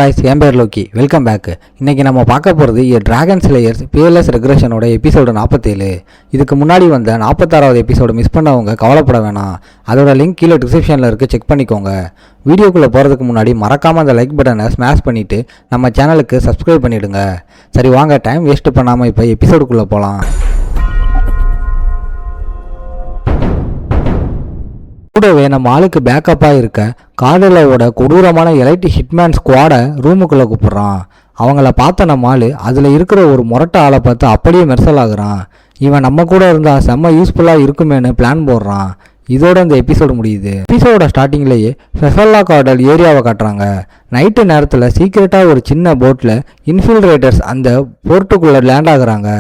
Guys, என் பேர் Loki. Welcome back. இன்றைக்கி நம்ம பார்க்க போகிறது டிராகன் ஸ்லேயர்ஸ் பிஎல்எஸ் ரெக்ரெஷனோட எபிசோடு 47. இதுக்கு முன்னாடி வந்த 46வது எபிசோடு மிஸ் பண்ணவங்க கவலைப்பட வேணாம். அதோட லிங்க் கீழே டிஸ்கிரிப்ஷனில் இருக்குது, செக் பண்ணிக்கோங்க. வீடியோக்குள்ளே போகிறதுக்கு முன்னாடி மறக்காமல் அந்த லைக் பட்டனை ஸ்மாஷ் பண்ணிவிட்டு நம்ம சேனலுக்கு சப்ஸ்கிரைப் பண்ணிவிடுங்க. சரி வாங்க, டைம் வேஸ்ட் பண்ணாமல் இப்போ எபிசோடுக்குள்ளே போகலாம். கூடவே நம்ம ஆளுக்கு பேக்கப்பாக இருக்க கார்டலோட கொடூரமான எலைட் ஹிட்மேன் ஸ்குவாடை ரூமுக்குள்ளே கூப்பிட்றான். அவங்கள பார்த்த நம்ம ஆள் அதில் இருக்கிற ஒரு முரட்ட ஆளை பார்த்து அப்படியே மெர்சல் ஆகுறான். இவன் நம்ம கூட இருந்தால் செம்ம யூஸ்ஃபுல்லாக இருக்குமேனு பிளான் போடுறான். இதோட இந்த எபிசோடு முடியுது. எபிசோட ஸ்டார்டிங்லேயே ஃபெஃபல்லா கார்டல் ஏரியாவை காட்டுறாங்க. நைட்டு நேரத்தில் சீக்கிரட்டாக ஒரு சின்ன போட்டில் இன்ஃபில்ட்ரேட்டர்ஸ் அந்த போர்ட்டுக்குள்ளே லேண்ட் ஆகுறாங்க.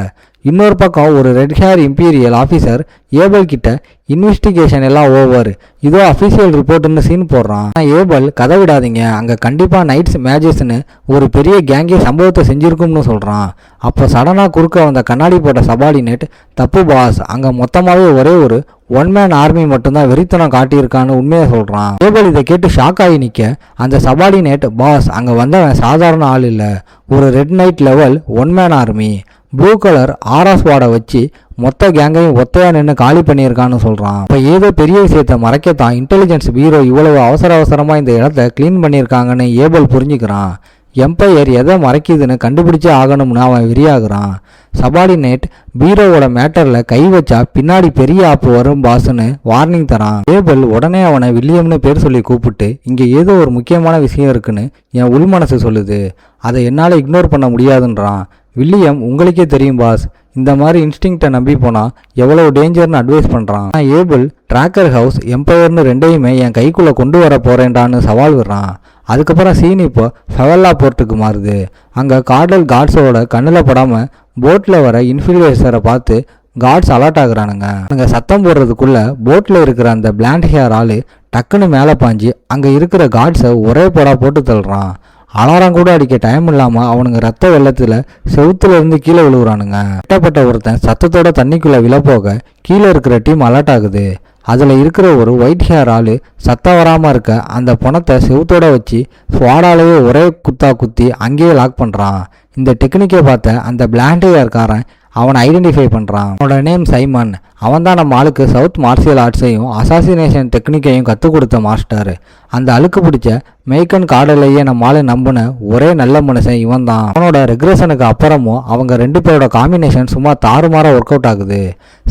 இன்னொரு பக்கம் ஒரு red hair imperial officer Abel கிட்ட இன்வெஸ்டிகேஷன் எல்லாம் ஓவர், இதோ அஃபிஷியல் ரிப்போர்ட்னு சீன் போடுறான். ஏபல் கதை விடாதீங்க, அங்கே கண்டிப்பாக நைட்ஸ் மேஜஸ்ன்னு ஒரு பெரிய கேங்கே சம்பவத்தை செஞ்சுருக்கும்னு சொல்கிறான். அப்போ சடனாக குறுக்க வந்த கண்ணாடி போட்ட சபார்டினேட், தப்பு பாஸ், அங்கே மொத்தமாகவே ஒரே ஒரு ஒன் மேன் ஆர்மி மட்டும்தான் வெறித்தனம் காட்டியிருக்கான்னு உண்மையை சொல்கிறான். ஏபல் இதை கேட்டு ஷாக் ஆகி நிற்க அந்த சபார்டினேட், பாஸ் அங்கே வந்தவன் சாதாரண ஆள் இல்லை, ஒரு red knight level one man army, blue colour ஆராஸ்வாடை வச்சு மொத்த கேங்கையும் ஒத்தையா நின்று காலி பண்ணியிருக்கான்னு சொல்கிறான். இப்போ ஏதோ பெரிய விஷயத்தை மறைக்கத்தான் இன்டெலிஜென்ஸ் பீரோ இவ்வளவு அவசரமாக இந்த இடத்த க்ளீன் பண்ணியிருக்காங்கன்னு ஏபல் புரிஞ்சுக்கிறான். எம்பையர் எதை மறைக்குதுன்னு கண்டுபிடிச்சே ஆகணும்னு அவன் வெறியாகிறான். சபார்டினேட் பீரோவோட மேட்டரில் கை வச்சா பின்னாடி பெரிய ஆப்பு வரும் பாஸ்ன்னு வார்னிங் தரான். ஏபல் உடனே அவனை வில்லியம்னு பேர் சொல்லி கூப்பிட்டு, இங்கே ஏதோ ஒரு முக்கியமான விஷயம் இருக்குன்னு என் உள் மனசு சொல்லுது, அதை என்னால் இக்னோர் பண்ண முடியாதுன்றான். வில்லியம், உங்களுக்கே தெரியும் பாஸ், இந்த மாதிரி இன்ஸ்டிங்க்டை நம்பி போனால் எவ்வளோ டேஞ்சர்னு அட்வைஸ் பண்ணுறான். ஏபல் ட்ராக்கர் ஹவுஸ் எம்பையர்னு ரெண்டையுமே என் கைக்குள்ளே கொண்டு வர போகிறேன்டான்னு சவால் விடுறான். அதுக்கப்புறம் சீன் இப்போ ஃபெவல்லா போர்ட்டுக்கு மாறுது. அங்கே கார்டல் கார்ட்ஸோட கண்ணில் படாமல் போட்டில் வர இன்ஃபீரியர்ஸரை பார்த்து கார்ட்ஸ் அலர்ட் ஆகுறானுங்க. அங்கே சத்தம் போடுறதுக்குள்ளே போட்டில் இருக்கிற அந்த பிளாண்ட் ஹேர் ஆள் டக்குன்னு மேலே பாஞ்சு அங்கே இருக்கிற கார்ட்ஸை ஒரே போடா போட்டு தள்ளுறான். அலாரம் கூட அடிக்க டைம் இல்லாமல் அவனுங்க ரத்த வெள்ளத்தில் செவுத்துல இருந்து கீழே விழுவுறானுங்க. கட்டப்பட்ட ஒருத்தன் சத்தத்தோட தண்ணிக்குள்ளே விழப்போக கீழே இருக்கிற டீம் அலர்ட் ஆகுது. அதில் இருக்கிற ஒரு ஒயிட் ஹேர் ஆள் சத்தம் வராமல் இருக்க அந்த பணத்தை செவுத்தோட வச்சு ஸ்வாடாலேயே ஒரே குத்தா குத்தி அங்கேயே லாக் பண்ணுறான். இந்த டெக்னிக்கை பார்த்த அந்த பிளாண்ட் ஹேர்காரன் அவனை ஐடென்டிஃபை பண்ணுறான். அவனோட நேம் சைமன். அவன் தான் நம்ம ஆளுக்கு சவுத் மார்ஷியல் ஆர்ட்ஸையும் அசாசினேஷன் டெக்னிக்கையும் கற்றுக் கொடுத்த மாஸ்டர். அந்த அழுக்கு பிடிச்ச மேய்கன் கார்டலையே நம்ம ஆளு நம்பின ஒரே நல்ல மனுஷன் இவன் தான். அவனோட ரெக்ரெஷனுக்கு அப்புறமும் அவங்க ரெண்டு பேரோட காம்பினேஷன் சும்மா தாறுமாறாக ஒர்க் அவுட் ஆகுது.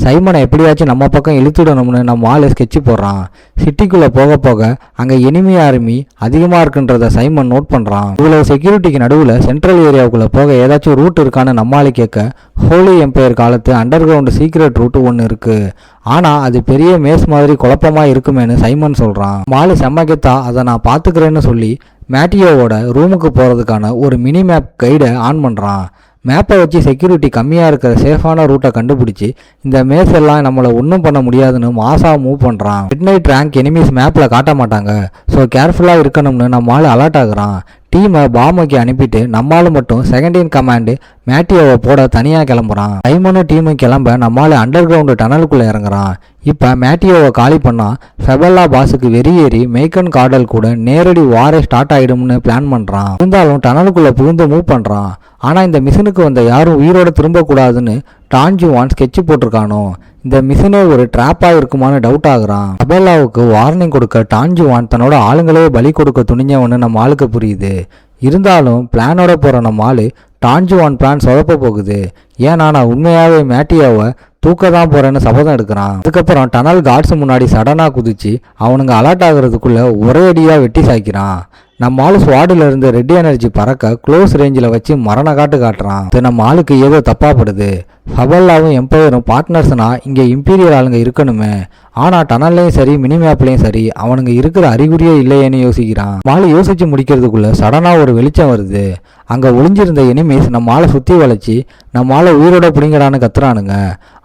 சைமனை எப்படியாச்சும் நம்ம பக்கம் இழுத்துடணும்னு நம்ம ஆளு ஸ்கெட்சு போடுறான். சிட்டிக்குள்ளே போக போக அங்கே எனிமி ஆர்மி அதிகமாக இருக்குன்றத சைமன் நோட் பண்ணுறான். இவ்வளோ செக்யூரிட்டிக்கு நடுவில் சென்ட்ரல் ஏரியாவுக்குள்ளே போக ஏதாச்சும் ரூட் இருக்கான்னு நம்ம ஆளு கேட்க, ஹோலி எம்பையர் காலத்து அண்டர் கிரவுண்டு சீக்ரெட் ரூட்டு ஒன்று இருக்குது, ஆனால் அது பெரிய மேஸ் மாதிரி குழப்பமாக இருக்குமேனு சைமன் சொல்கிறான். மாலு செம்மகத்தா அதை நான் பார்த்துக்கிறேன்னு சொல்லி மேட்டியோவோட ரூமுக்கு போகிறதுக்கான ஒரு மினி மேப் கைடை ஆன் பண்ணுறான். மேப்பை வச்சு செக்யூரிட்டி கம்மியாக இருக்கிற சேஃபான ரூட்டை கண்டுபிடிச்சி இந்த மேஸ் எல்லாம் நம்மளை ஒன்றும் பண்ண முடியாதுன்னு மாசாக மூவ் பண்ணுறான். மிட் நைட் ரேங்க் எனிமீஸ் மேப்பில் காட்ட மாட்டாங்க, ஸோ கேர்ஃபுல்லாக இருக்கணும்னு நம்ம ஆள் அலர்ட் ஆகுறான். டீமை பாமுக்கு அனுப்பிட்டு நம்மால் மட்டும் செகண்ட் இன் கமாண்டு மேட்டியோவை போட தனியாக கிளம்புறான். சைமனும் டீமும் கிளம்ப நம்மால் அண்டர் கிரவுண்டு டனலுக்குள்ளே இறங்குறான். இப்போ மேட்டியோவை காலி பண்ணால் ஃபெபல்லா பாஸுக்கு வெறியேறி மேய்கன் கார்டல் கூட நேரடி வாரே ஸ்டார்ட் ஆகிடும்னு பிளான் பண்ணுறான். இருந்தாலும் டனலுக்குள்ளே புகுந்து மூவ் பண்ணுறான். ஆனால் இந்த மிஷினுக்கு வந்த யாரும் உயிரோடு திரும்பக்கூடாதுன்னு டான்ஜுவான் ஸ்கெட்சு போட்டிருக்கானோ. இந்த மிஷினே ஒரு ட்ராப்பாக இருக்குமான்னு டவுட் ஆகுறான். ஃபெபல்லாவுக்கு வார்னிங் கொடுக்க டான்ஜுவான் தன்னோட ஆளுங்களே பலி கொடுக்க துணிஞ்சவன்னு நம்ம ஆளுக்கு புரியுது. இருந்தாலும் பிளானோட போகிற நம்ம ஆள் டான்ஜுவான் பிளான் சொதப்ப போகுது. ஏன்னா நான் உண்மையாகவே மேட்டியோவை தூக்க தான் போகிறேன்னு சபதம் எடுக்கிறான். அதுக்கப்புறம் டனல் கார்ட்ஸ் முன்னாடி சடனாக குதிச்சு அவனுங்க அலர்ட் ஆகுறதுக்குள்ளே ஒரே அடியாக வெட்டி சாய்க்கிறான். நம்ம ஆளு ஸ்வாடில் இருந்து ரெட் எனர்ஜி பறக்க க்ளோஸ் ரேஞ்சில் வச்சு மரண காட்டுறான். இது நம்ம ஆளுக்கு ஏதோ தப்பாப்படுது. ஃபெபல்லாவும் எம்பையரும் பார்ட்னர்ஸ்னா இங்கே இம்பீரியல் ஆளுங்க இருக்கணுமே, ஆனால் டனல்லையும் சரி மினி மேப்லையும் சரி அவனுங்க இருக்கிற அறிகுறியே இல்லையேன்னு யோசிக்கிறான். மாலை யோசிச்சு முடிக்கிறதுக்குள்ள சடனாக ஒரு வெளிச்சம் வருது. அங்கே ஒளிஞ்சிருந்த எனிமீஸ் நம்ம ஆளை சுற்றி வளைச்சி நம்ம ஆளை உயிரோட பிடிங்கடான்னு கத்துறானுங்க.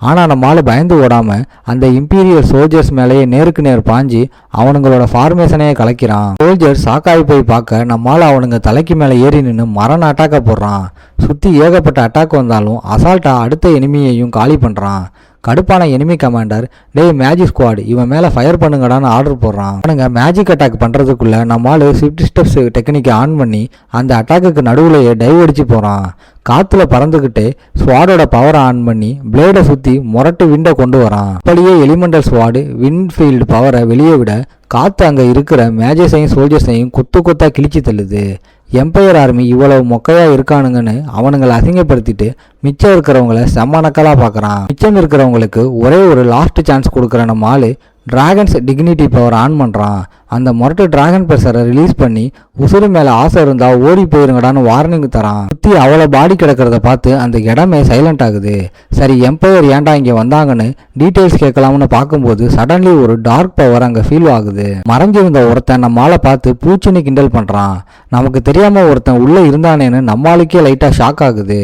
ஆனால் நம்ம ஆளை பயந்து ஓடாமல் அந்த இம்பீரியல் சோல்ஜர்ஸ் மேலேயே நேருக்கு நேர் பாஞ்சு அவனுங்களோட ஃபார்மேஷனையே கலைக்கிறான். சோல்ஜர்ஸ் சாக்காய் போய் பார்க்க நம்ம ஆளை அவனுங்க தலைக்கு மேலே ஏறி நின்று மரண அட்டாக்க போடுறான். சுற்றி ஏகப்பட்ட அட்டாக் வந்தாலும் அசால்ட்டாக அடுத்த எனிமியையும் காலி பண்ணுறான். கடுப்பான எனிமி கமாண்டர் டேய் மேஜிக் ஸ்குவாட் இவன் மேலே ஃபயர் பண்ணுங்கடான்னு ஆர்டர் போடுறான். அவனுங்க மேஜிக் அட்டாக் பண்ணுறதுக்குள்ள நம்மால் ஸ்விஃப்ட் ஸ்டெப்ஸ் டெக்னிக்கை ஆன் பண்ணி அந்த அட்டாக்குக்கு நடுவுலையே டைவ் அடிச்சு போகிறான். காற்றுல பறந்துக்கிட்டே ஸ்வாடோட பவரை ஆன் பண்ணி பிளேடை சுற்றி முரட்டு விண்டை கொண்டு வரான். அப்படியே எலிமெண்டல் ஸ்வாடு விண்ட்ஃபீல்டு பவரை வெளியே விட காற்று அங்கே இருக்கிற மேஜர்ஸையும் சோல்ஜர்ஸையும் கொத்து கொத்தா கிழிச்சு தள்ளுது. எம்பையர் ஆர்மி இவ்வளவு மொக்கையாக இருக்கானுங்கன்னு அவனுங்களை அசிங்கப்படுத்திட்டு மிச்சம் இருக்கிறவங்கள செம்ம நக்கலாக பார்க்குறான். மிச்சம் இருக்கிறவங்களுக்கு ஒரே ஒரு லாஸ்ட் சான்ஸ் கொடுக்குற நம்ம ஆள் டிராகன்ஸ் டிக்னிட்டி பவர் ஆன் பண்ணுறான். அந்த முரட்டு டிராகன் பெர்சரை ரிலீஸ் பண்ணி உசுறு மேலே ஆசை இருந்தால் ஓடி போயிருங்கடான்னு வார்னிங் தரான். சுற்றி அவ்வளோ பாடி கிடக்கிறத பார்த்து அந்த இடமே சைலண்ட் ஆகுது. சரி எம்பையர் ஏன்டா இங்கே வந்தாங்கன்னு டீட்டெயில்ஸ் கேட்கலாம்னு பார்க்கும்போது சடன்லி ஒரு டார்க் பவர் அங்கே ஃபீல் ஆகுது. மறைஞ்சிருந்த ஒருத்தன் நம்மால பார்த்து பூச்சின்னு கிண்டல் பண்ணுறான். நமக்கு தெரியாமல் ஒருத்தன் உள்ளே இருந்தானேன்னு நம்மளுக்கே லைட்டாக ஷாக் ஆகுது.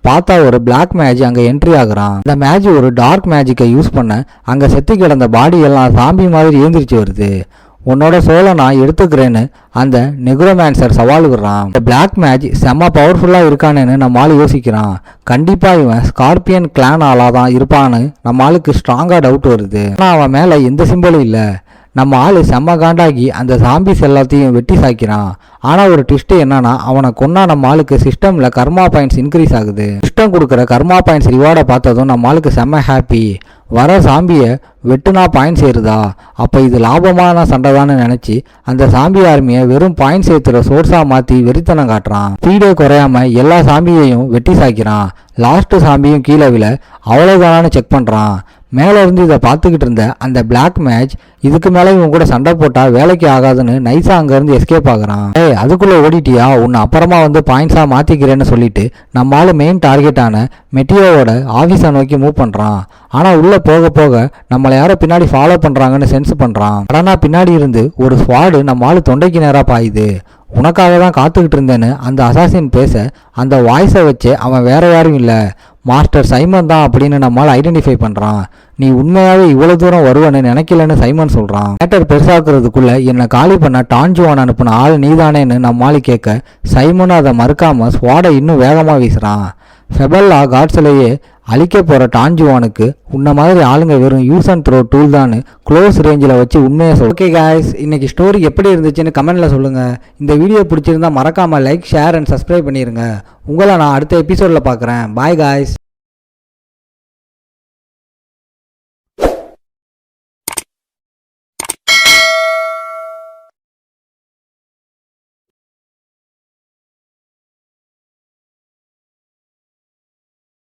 பார்த்தா ஒரு பிளாக் மேஜ் அங்கே என்ட்ரி ஆகுறான். அந்த மேஜ் ஒரு டார்க் மேஜிக்கை யூஸ் பண்ண அங்கே செத்து கிடந்த பாடி எல்லாம் சாம்பி மாதிரி ஏந்திரிச்சு வருது. உன்னோட சோலை நான் எடுத்துக்கிறேன்னு அந்த நெக்ரோமான்சர் சவால் விடுறான். இந்த பிளாக் மேஜ் செம்ம பவர்ஃபுல்லாக இருக்கானேன்னு நம்ம ஆள் யோசிக்கிறான். கண்டிப்பாக இவன் ஸ்கார்பியன் கிளான் ஆளாக தான் இருப்பான்னு நம்ம ஆளுக்கு ஸ்ட்ராங்காக டவுட் வருது. ஆனால் அவன் மேலே எந்த சிம்பிளும் இல்லை. நம்ம ஆள் செம்ம காண்டாகி அந்த சாம்பிஸ் எல்லாத்தையும் வெட்டி சாய்க்கிறான். ஆனால் ஒரு ட்விஸ்ட் என்னன்னா அவனை கொன்னா நம்ம ஆளுக்கு சிஸ்டமில் கர்மா பாயிண்ட்ஸ் இன்க்ரீஸ் ஆகுது. சிஸ்டம் கொடுக்குற கர்மா பாயிண்ட்ஸ் ரிவார்டை பார்த்ததும் நம்ம ஆளுக்கு செம்ம ஹாப்பி. வர சாம்பியை வெட்டுனா பாயிண்ட்ஸ் ஏறுதா, அப்போ இது லாபமான சண்டை தான்னு நினச்சி அந்த சாம்பி ஆர்மியை வெறும் பாயிண்ட்ஸ் ஏற்றுற சோர்ஸாக மாற்றி வெறித்தனம் காட்டுறான். ஸ்பீடே குறையாம எல்லா சாம்பியையும் வெட்டி சாய்க்கிறான். லாஸ்ட்டு சாம்பியும் கீழே விழ அவ்வளோதானான்னு செக் பண்ணுறான். மேலே இருந்து இதை பார்த்துக்கிட்டு இருந்த அந்த பிளாக் மேட்ச் இதுக்கு மேலே இவன் கூட சண்டை போட்டால் வேலைக்கு ஆகாதுன்னு நைஸாக அங்கேருந்து எஸ்கேப் ஆகுறான். அதுக்குள்ளே ஓடிட்டியா, உன்னை அப்புறமா வந்து பாயிண்ட்ஸாக மாற்றிக்கிறேன்னு சொல்லிட்டு நம்ம ஆள் மெயின் டார்கெட்டான மெட்டியோவோட ஆஃபீஸை நோக்கி மூவ் பண்ணுறான். ஆனால் உள்ளே போக போக நம்மளை யாரோ பின்னாடி ஃபாலோ பண்ணுறாங்கன்னு சென்ஸ் பண்ணுறான். உடனே பின்னாடி இருந்து ஒரு ஸ்வாடு நம்ம ஆள் தொண்டைக்கு நேராக பாயுது. உனக்காக தான் காத்துக்கிட்டு இருந்தேன்னு அந்த அசாசின் பேச அந்த வாய்ஸை வச்சு அவன் வேற யாரும் இல்லை மாஸ்டர் சைமன் தான் அப்படின்னு நம்மால் ஐடென்டிஃபை பண்ணுறான். நீ உண்மையாகவே இவ்வளோ தூரம் வருவன்னு நினைக்கலன்னு சைமன் சொல்கிறான். மேட்டர் பெருசாக்குறதுக்குள்ளே என்னை காலி பண்ண டான்ஜுவான் அனுப்பின ஆள் நீதானேன்னு நம்மால் கேட்க சைமனும் அதை மறுக்காமல் ஸ்வாடை இன்னும் வேகமாக வீசுகிறான். ஃபெபல்லா காட்ஸ்லேயே அழிக்க போகிற டான்ஜுவானுக்கு உன்ன மாதிரி ஆளுங்க வெறும் யூஸ் அண்ட் த்ரோ டூல் தான் க்ளோஸ் ரேஞ்சில் வச்சு உண்மையை சொல்லுங்க. ஓகே காய்ஸ், இன்னைக்கு ஸ்டோரி எப்படி இருந்துச்சுன்னு கமெண்ட்டில் சொல்லுங்கள். இந்த வீடியோ பிடிச்சிருந்தா மறக்காமல் லைக் ஷேர் அண்ட் சப்ஸ்கிரைப் பண்ணிடுங்க. உங்களை நான் அடுத்த எபிசோடில் பார்க்குறேன். Bye guys.